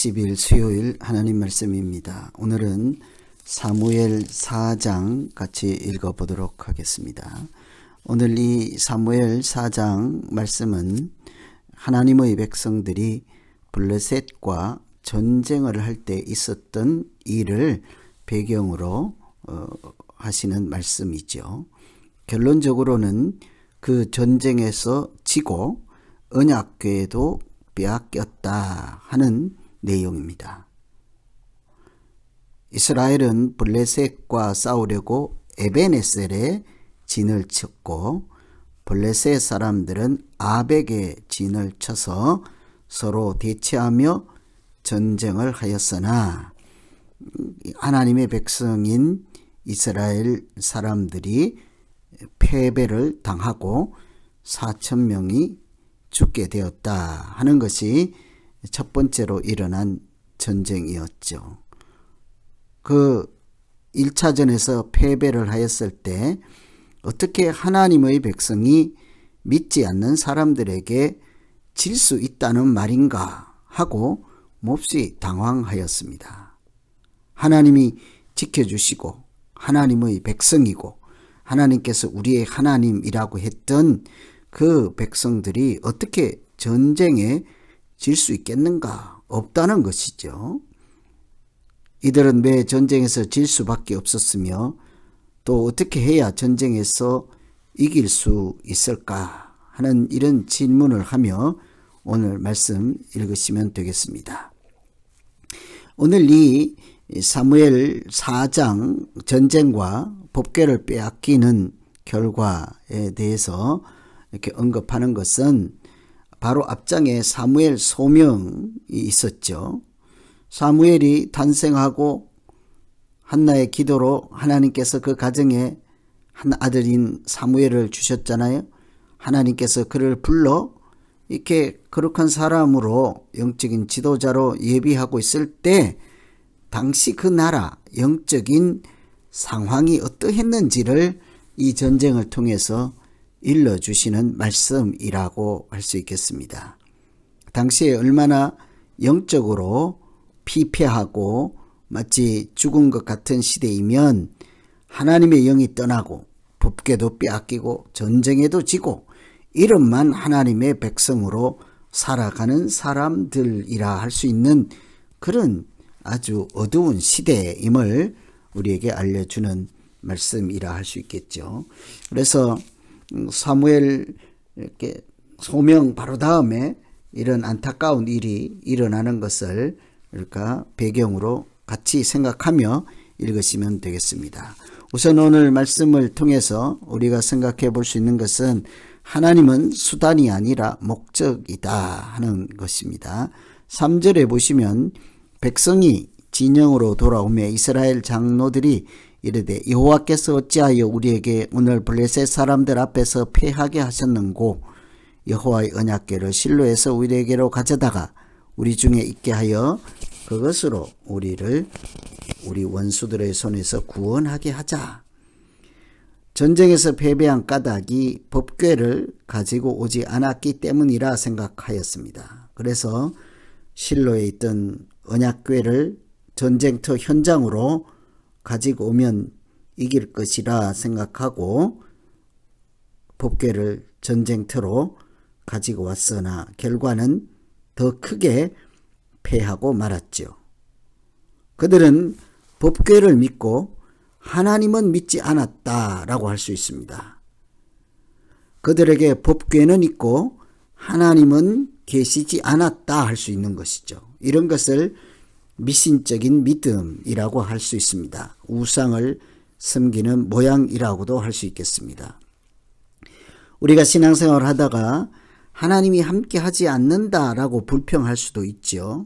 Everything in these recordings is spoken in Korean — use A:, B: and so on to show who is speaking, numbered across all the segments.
A: 20일 수요일 하나님 말씀입니다. 오늘은 사무엘 4장 같이 읽어보도록 하겠습니다. 오늘 이 사무엘 4장 말씀은 하나님의 백성들이 블레셋과 전쟁을 할 때 있었던 일을 배경으로 하시는 말씀이죠. 결론적으로는 그 전쟁에서 지고 언약궤도 빼앗겼다 하는 내용입니다. 이스라엘은 블레셋과 싸우려고 에벤에셀에 진을 쳤고 블레셋 사람들은 아벡에 진을 쳐서 서로 대치하며 전쟁을 하였으나 하나님의 백성인 이스라엘 사람들이 패배를 당하고 4,000명이 죽게 되었다 하는 것이 첫 번째로 일어난 전쟁이었죠. 그 1차전에서 패배를 하였을 때 어떻게 하나님의 백성이 믿지 않는 사람들에게 질 수 있다는 말인가 하고 몹시 당황하였습니다. 하나님이 지켜주시고 하나님의 백성이고 하나님께서 우리의 하나님이라고 했던 그 백성들이 어떻게 전쟁에 질 수 있겠는가? 없다는 것이죠. 이들은 왜 전쟁에서 질 수밖에 없었으며 또 어떻게 해야 전쟁에서 이길 수 있을까 하는 이런 질문을 하며 오늘 말씀 읽으시면 되겠습니다. 오늘 이 사무엘 4장 전쟁과 법궤를 빼앗기는 결과에 대해서 이렇게 언급하는 것은 바로 앞장에 사무엘 소명이 있었죠. 사무엘이 탄생하고 한나의 기도로 하나님께서 그 가정에 한 아들인 사무엘을 주셨잖아요. 하나님께서 그를 불러 이렇게 거룩한 사람으로 영적인 지도자로 예비하고 있을 때 당시 그 나라 영적인 상황이 어떠했는지를 이 전쟁을 통해서 일러주시는 말씀이라고 할 수 있겠습니다. 당시에 얼마나 영적으로 피폐하고 마치 죽은 것 같은 시대이면 하나님의 영이 떠나고 법궤도 빼앗기고 전쟁에도 지고 이름만 하나님의 백성으로 살아가는 사람들이라 할 수 있는 그런 아주 어두운 시대임을 우리에게 알려주는 말씀이라 할 수 있겠죠. 그래서 사무엘 이렇게 소명 바로 다음에 이런 안타까운 일이 일어나는 것을 그러니까 배경으로 같이 생각하며 읽으시면 되겠습니다. 우선 오늘 말씀을 통해서 우리가 생각해 볼 수 있는 것은 하나님은 수단이 아니라 목적이다 하는 것입니다. 3절에 보시면 백성이 진영으로 돌아오며 이스라엘 장로들이 이르되 여호와께서 어찌하여 우리에게 오늘 블레셋 사람들 앞에서 패하게 하셨는고 여호와의 언약궤를 실로에서 우리에게로 가져다가 우리 중에 있게 하여 그것으로 우리를 우리 원수들의 손에서 구원하게 하자. 전쟁에서 패배한 까닭이 법궤를 가지고 오지 않았기 때문이라 생각하였습니다. 그래서 실로에 있던 언약궤를 전쟁터 현장으로 가지고 오면 이길 것이라 생각하고 법궤를 전쟁터로 가지고 왔으나 결과는 더 크게 패하고 말았죠. 그들은 법궤를 믿고 하나님은 믿지 않았다라고 할 수 있습니다. 그들에게 법궤는 있고 하나님은 계시지 않았다 할 수 있는 것이죠. 이런 것을 미신적인 믿음이라고 할 수 있습니다. 우상을 섬기는 모양이라고도 할 수 있겠습니다. 우리가 신앙생활을 하다가 하나님이 함께 하지 않는다라고 불평할 수도 있죠.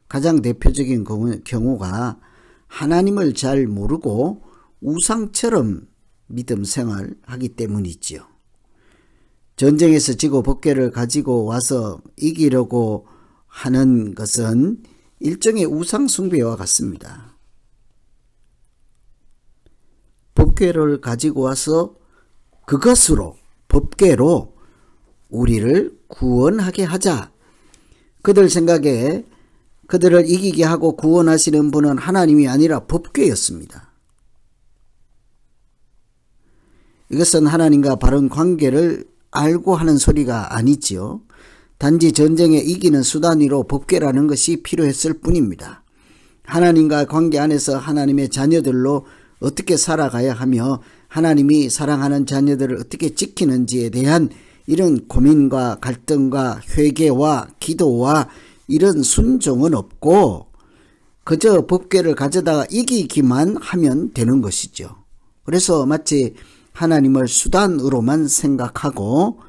A: 가장 대표적인 경우가 하나님을 잘 모르고 우상처럼 믿음 생활하기 때문이지요. 전쟁에서 지고 법궤를 가지고 와서 이기려고 하는 것은 일종의 우상 숭배와 같습니다. 법궤를 가지고 와서 그것으로 법궤로 우리를 구원하게 하자. 그들 생각에 그들을 이기게 하고 구원하시는 분은 하나님이 아니라 법궤였습니다. 이것은 하나님과 바른 관계를 알고 하는 소리가 아니지요. 단지 전쟁에 이기는 수단으로 법궤라는 것이 필요했을 뿐입니다. 하나님과 관계 안에서 하나님의 자녀들로 어떻게 살아가야 하며 하나님이 사랑하는 자녀들을 어떻게 지키는지에 대한 이런 고민과 갈등과 회개와 기도와 이런 순종은 없고 그저 법궤를 가져다가 이기기만 하면 되는 것이죠. 그래서 마치 하나님을 수단으로만 생각하고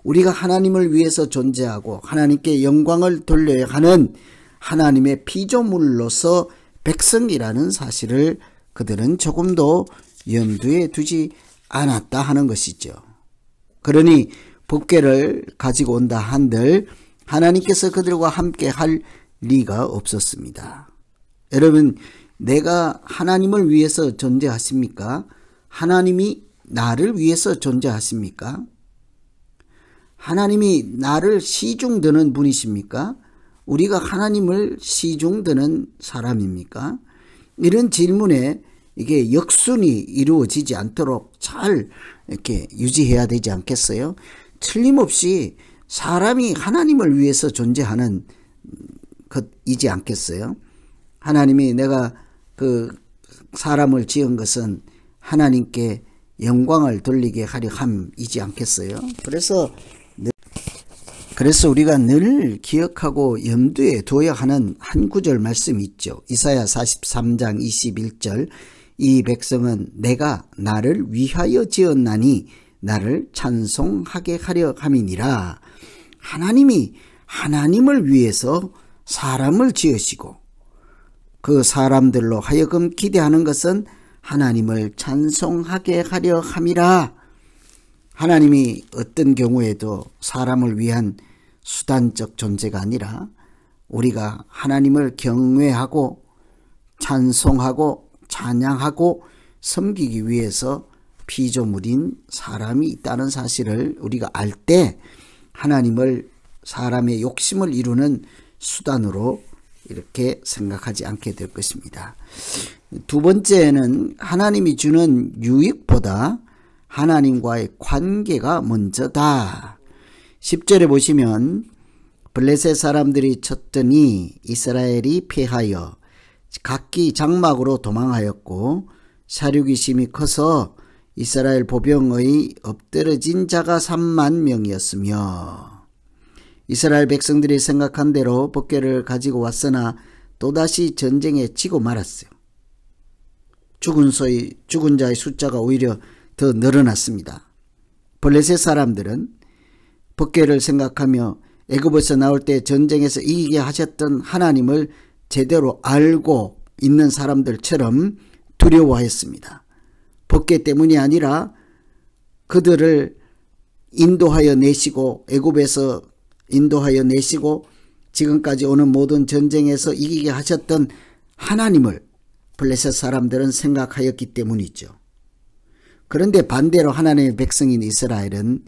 A: 우리가 하나님을 위해서 존재하고 하나님께 영광을 돌려야 하는 하나님의 피조물로서 백성이라는 사실을 그들은 조금도 염두에 두지 않았다 하는 것이죠. 그러니 법궤를 가지고 온다 한들 하나님께서 그들과 함께 할 리가 없었습니다. 여러분, 내가 하나님을 위해서 존재하십니까? 하나님이 나를 위해서 존재하십니까? 하나님이 나를 시중드는 분이십니까? 우리가 하나님을 시중드는 사람입니까? 이런 질문에 이게 역순이 이루어지지 않도록 잘 이렇게 유지해야 되지 않겠어요? 틀림없이 사람이 하나님을 위해서 존재하는 것이지 않겠어요? 하나님이 내가 그 사람을 지은 것은 하나님께 영광을 돌리게 하려 함이지 않겠어요? 그래서 우리가 늘 기억하고 염두에 둬야 하는 한 구절 말씀이 있죠. 이사야 43장 21절 이 백성은 내가 나를 위하여 지었나니 나를 찬송하게 하려 함이니라. 하나님이 하나님을 위해서 사람을 지으시고 그 사람들로 하여금 기대하는 것은 하나님을 찬송하게 하려 함이라. 하나님이 어떤 경우에도 사람을 위한 수단적 존재가 아니라 우리가 하나님을 경외하고 찬송하고 찬양하고 섬기기 위해서 피조물인 사람이 있다는 사실을 우리가 알 때 하나님을 사람의 욕심을 이루는 수단으로 이렇게 생각하지 않게 될 것입니다. 두 번째는 하나님이 주는 유익보다 하나님과의 관계가 먼저다. 10절에 보시면 블레셋 사람들이 쳤더니 이스라엘이 패하여 각기 장막으로 도망하였고 사륙이 심히 커서 이스라엘 보병의 엎드러진 자가 3만 명이었으며 이스라엘 백성들이 생각한 대로 법궤를 가지고 왔으나 또다시 전쟁에 지고 말았어요. 죽은 자의 숫자가 오히려 더 늘어났습니다. 블레셋 사람들은 법궤를 생각하며 애굽에서 나올 때 전쟁에서 이기게 하셨던 하나님을 제대로 알고 있는 사람들처럼 두려워하였습니다. 법궤 때문이 아니라 그들을 인도하여 내시고 애굽에서 인도하여 내시고 지금까지 오는 모든 전쟁에서 이기게 하셨던 하나님을 블레셋 사람들은 생각하였기 때문이죠. 그런데 반대로 하나님의 백성인 이스라엘은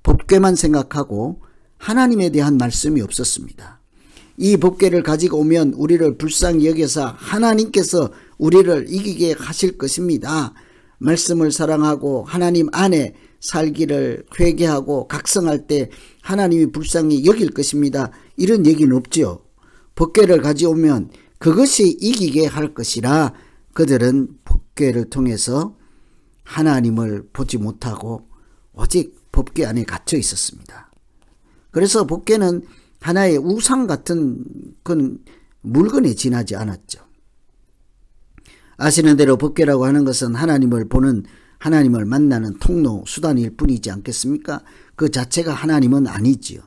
A: 법궤만 생각하고 하나님에 대한 말씀이 없었습니다. 이 법궤를 가지고 오면 우리를 불쌍히 여겨서 하나님께서 우리를 이기게 하실 것입니다. 말씀을 사랑하고 하나님 안에 살기를 회개하고 각성할 때 하나님이 불쌍히 여길 것입니다. 이런 얘기는 없죠. 법궤를 가져오면 그것이 이기게 할 것이라 그들은 법궤를 통해서 하나님을 보지 못하고 오직 법궤 안에 갇혀 있었습니다. 그래서 법궤는 하나의 우상 같은 그 물건에 지나지 않았죠. 아시는 대로 법궤라고 하는 것은 하나님을 보는 하나님을 만나는 통로 수단일 뿐이지 않겠습니까? 그 자체가 하나님은 아니지요.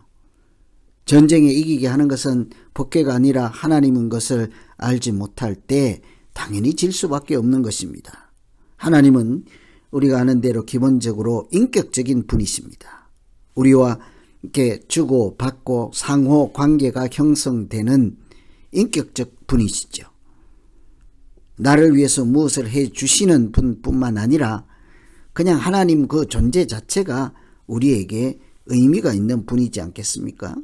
A: 전쟁에 이기게 하는 것은 법궤가 아니라 하나님인 것을 알지 못할 때 당연히 질 수밖에 없는 것입니다. 하나님은 우리가 아는 대로 기본적으로 인격적인 분이십니다. 우리와 이렇게 주고 받고 상호 관계가 형성되는 인격적 분이시죠. 나를 위해서 무엇을 해 주시는 분뿐만 아니라 그냥 하나님 그 존재 자체가 우리에게 의미가 있는 분이지 않겠습니까?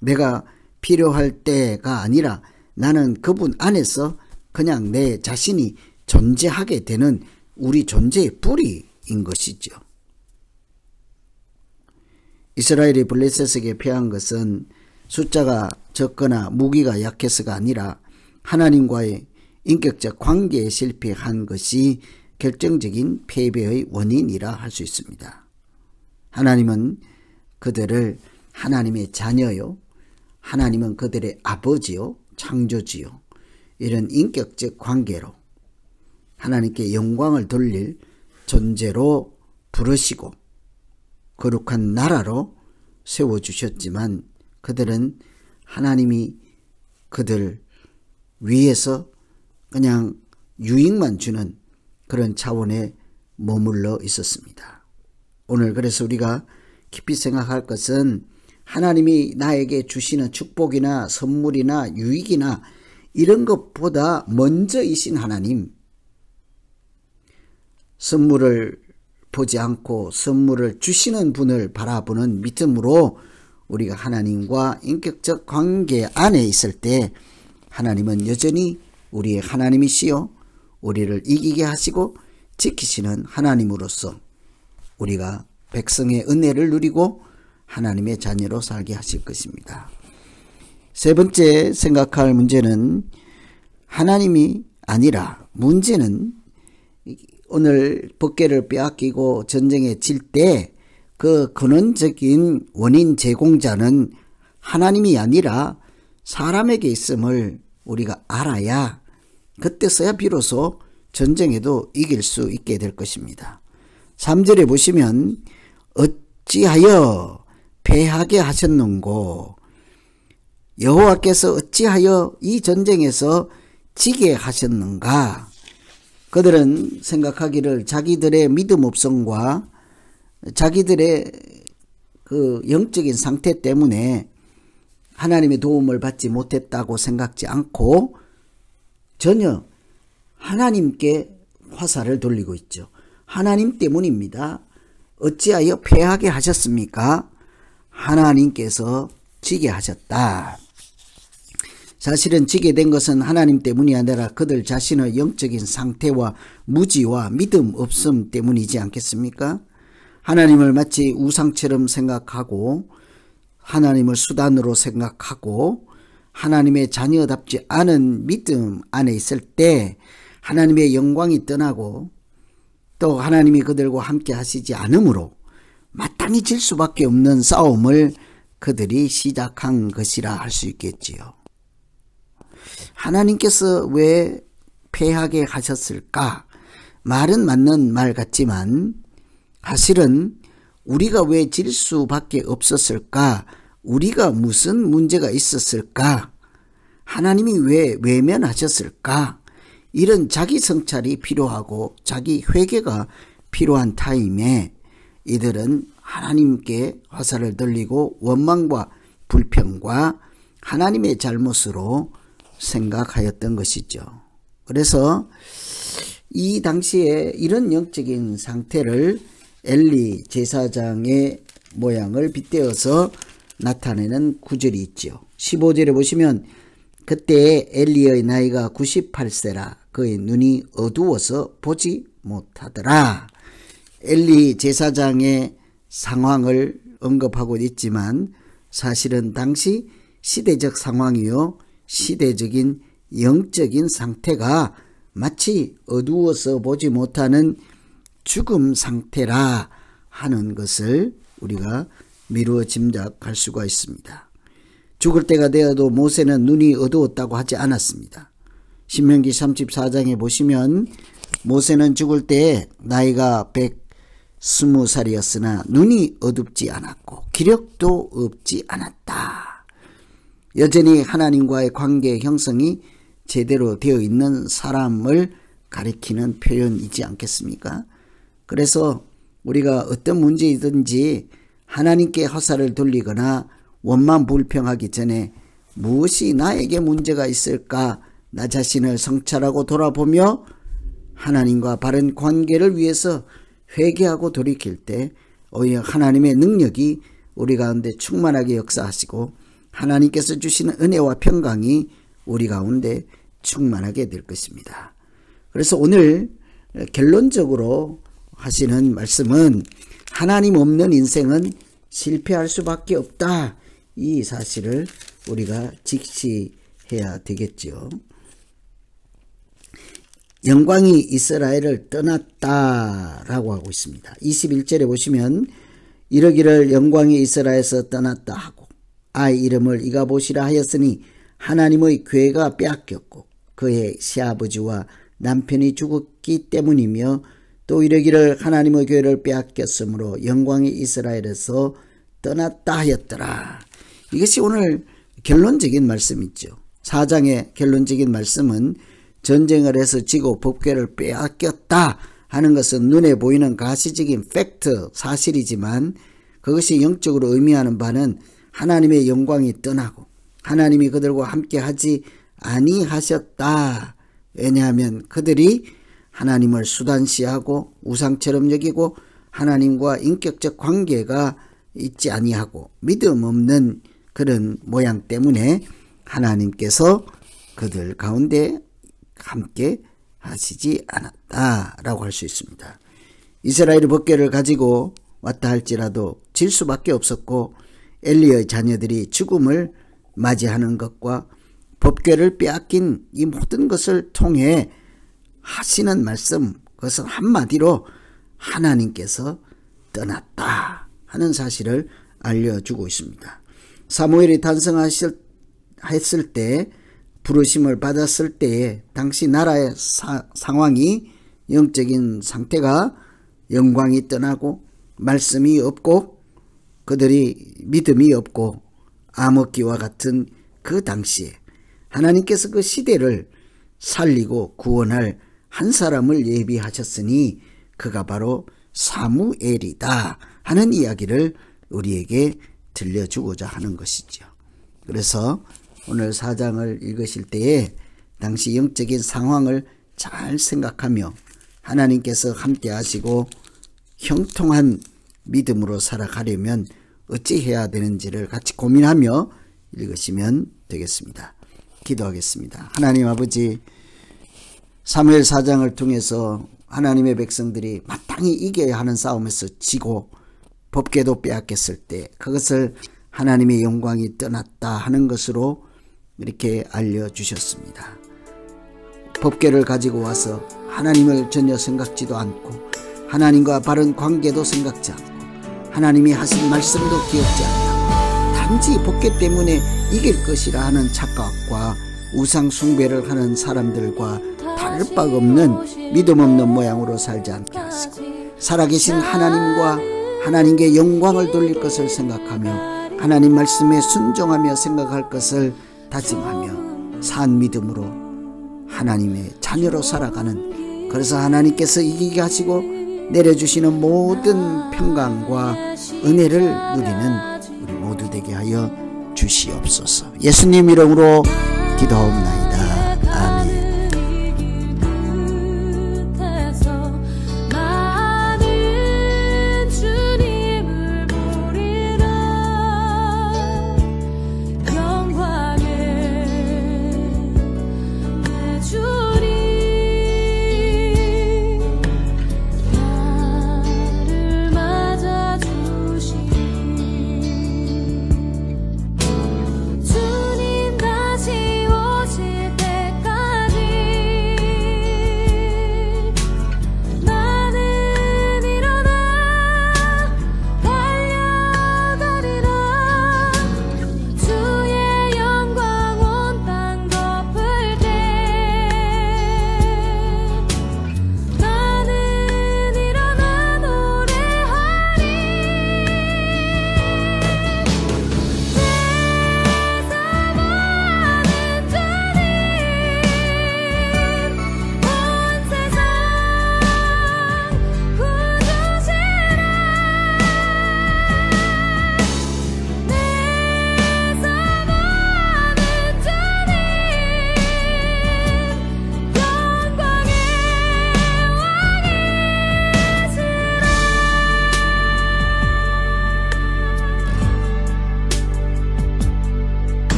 A: 내가 필요할 때가 아니라 나는 그분 안에서 그냥 내 자신이 존재하게 되는 우리 존재의 뿌리인 것이죠. 이스라엘이 블레셋에게 패한 것은 숫자가 적거나 무기가 약해서가 아니라 하나님과의 인격적 관계에 실패한 것이 결정적인 패배의 원인이라 할 수 있습니다. 하나님은 그들을 하나님의 자녀요, 하나님은 그들의 아버지요, 창조주요, 이런 인격적 관계로 하나님께 영광을 돌릴 존재로 부르시고 거룩한 나라로 세워주셨지만 그들은 하나님이 그들 위에서 그냥 유익만 주는 그런 차원에 머물러 있었습니다. 오늘 그래서 우리가 깊이 생각할 것은 하나님이 나에게 주시는 축복이나 선물이나 유익이나 이런 것보다 먼저이신 하나님, 선물을 보지 않고 선물을 주시는 분을 바라보는 믿음으로 우리가 하나님과 인격적 관계 안에 있을 때 하나님은 여전히 우리의 하나님이시요 우리를 이기게 하시고 지키시는 하나님으로서 우리가 백성의 은혜를 누리고 하나님의 자녀로 살게 하실 것입니다. 세 번째 생각할 문제는 하나님이 아니라 문제는 오늘 법궤를 빼앗기고 전쟁에 질 때 그 근원적인 원인 제공자는 하나님이 아니라 사람에게 있음을 우리가 알아야 그때서야 비로소 전쟁에도 이길 수 있게 될 것입니다. 3절에 보시면 어찌하여 패하게 하셨는고, 여호와께서 어찌하여 이 전쟁에서 지게 하셨는가. 그들은 생각하기를 자기들의 믿음 없음과 자기들의 그 영적인 상태 때문에 하나님의 도움을 받지 못했다고 생각지 않고 전혀 하나님께 화살을 돌리고 있죠. 하나님 때문입니다. 어찌하여 패하게 하셨습니까? 하나님께서 지게 하셨다. 사실은 지게 된 것은 하나님 때문이 아니라 그들 자신의 영적인 상태와 무지와 믿음 없음 때문이지 않겠습니까? 하나님을 마치 우상처럼 생각하고 하나님을 수단으로 생각하고 하나님의 자녀답지 않은 믿음 안에 있을 때 하나님의 영광이 떠나고 또 하나님이 그들과 함께 하시지 않으므로 마땅히 질 수밖에 없는 싸움을 그들이 시작한 것이라 할 수 있겠지요. 하나님께서 왜 패하게 하셨을까? 말은 맞는 말 같지만 사실은 우리가 왜 질 수밖에 없었을까? 우리가 무슨 문제가 있었을까? 하나님이 왜 외면하셨을까? 이런 자기 성찰이 필요하고 자기 회개가 필요한 타임에 이들은 하나님께 화살을 돌리고 원망과 불평과 하나님의 잘못으로 생각하였던 것이죠. 그래서 이 당시에 이런 영적인 상태를 엘리 제사장의 모양을 빗대어서 나타내는 구절이 있죠. 15절에 보시면 그때 엘리의 나이가 98세라 그의 눈이 어두워서 보지 못하더라. 엘리 제사장의 상황을 언급하고 있지만 사실은 당시 시대적 상황이요 시대적인 영적인 상태가 마치 어두워서 보지 못하는 죽음 상태라 하는 것을 우리가 미루어 짐작할 수가 있습니다. 죽을 때가 되어도 모세는 눈이 어두웠다고 하지 않았습니다. 신명기 34장에 보시면 모세는 죽을 때 나이가 120살이었으나 눈이 어둡지 않았고 기력도 없지 않았다. 여전히 하나님과의 관계 형성이 제대로 되어 있는 사람을 가리키는 표현이지 않겠습니까? 그래서 우리가 어떤 문제이든지 하나님께 화살을 돌리거나 원망 불평하기 전에 무엇이 나에게 문제가 있을까 나 자신을 성찰하고 돌아보며 하나님과 바른 관계를 위해서 회개하고 돌이킬 때 오히려 하나님의 능력이 우리 가운데 충만하게 역사하시고 하나님께서 주시는 은혜와 평강이 우리 가운데 충만하게 될 것입니다. 그래서 오늘 결론적으로 하시는 말씀은 하나님 없는 인생은 실패할 수밖에 없다. 이 사실을 우리가 직시해야 되겠죠. 영광이 이스라엘을 떠났다라고 하고 있습니다. 21절에 보시면 이러기를 영광이 이스라엘에서 떠났다 하고 아이 이름을 이가봇이라 하였으니 하나님의 괴가 빼앗겼고 그의 시아버지와 남편이 죽었기 때문이며 또 이러기를 하나님의 괴를 빼앗겼으므로 영광이 이스라엘에서 떠났다 하였더라. 이것이 오늘 결론적인 말씀이죠. 4장의 결론적인 말씀은 전쟁을 해서 지고 법궤를 빼앗겼다 하는 것은 눈에 보이는 가시적인 팩트, 사실이지만 그것이 영적으로 의미하는 바는 하나님의 영광이 떠나고 하나님이 그들과 함께 하지 아니하셨다. 왜냐하면 그들이 하나님을 수단시하고 우상처럼 여기고 하나님과 인격적 관계가 있지 아니하고 믿음 없는 그런 모양 때문에 하나님께서 그들 가운데 함께 하시지 않았다라고 할 수 있습니다. 이스라엘이 법궤를 가지고 왔다 할지라도 질 수밖에 없었고 엘리의 자녀들이 죽음을 맞이하는 것과 법궤를 빼앗긴 이 모든 것을 통해 하시는 말씀, 그것은 한마디로 하나님께서 떠났다 하는 사실을 알려주고 있습니다. 사무엘이 탄생했을 때 부르심을 받았을 때에 당시 나라의 상황이 영적인 상태가 영광이 떠나고 말씀이 없고 그들이 믿음이 없고 암흑기와 같은 그 당시에 하나님께서 그 시대를 살리고 구원할 한 사람을 예비하셨으니 그가 바로 사무엘이다 하는 이야기를 우리에게 들려주고자 하는 것이죠. 그래서 오늘 4장을 읽으실 때에 당시 영적인 상황을 잘 생각하며 하나님께서 함께 하시고 형통한 믿음으로 살아가려면 어찌 해야 되는지를 같이 고민하며 읽으시면 되겠습니다. 기도하겠습니다. 하나님 아버지, 사무엘 4장을 통해서 하나님의 백성들이 마땅히 이겨야 하는 싸움에서 지고 법궤도 빼앗겼을 때 그것을 하나님의 영광이 떠났다 하는 것으로 이렇게 알려주셨습니다. 법궤를 가지고 와서 하나님을 전혀 생각지도 않고 하나님과 바른 관계도 생각지 않고 하나님이 하신 말씀도 기억지 않고 단지 법궤 때문에 이길 것이라 하는 착각과 우상 숭배를 하는 사람들과 다를 바가 없는 믿음 없는 모양으로 살지 않게 하시고 살아계신 하나님과 하나님께 영광을 돌릴 것을 생각하며 하나님 말씀에 순종하며 생각할 것을 다짐하며 산 믿음으로 하나님의 자녀로 살아가는, 그래서 하나님께서 이기게 하시고 내려주시는 모든 평강과 은혜를 누리는 우리 모두 되게 하여 주시옵소서. 예수님 이름으로 기도하옵나이다.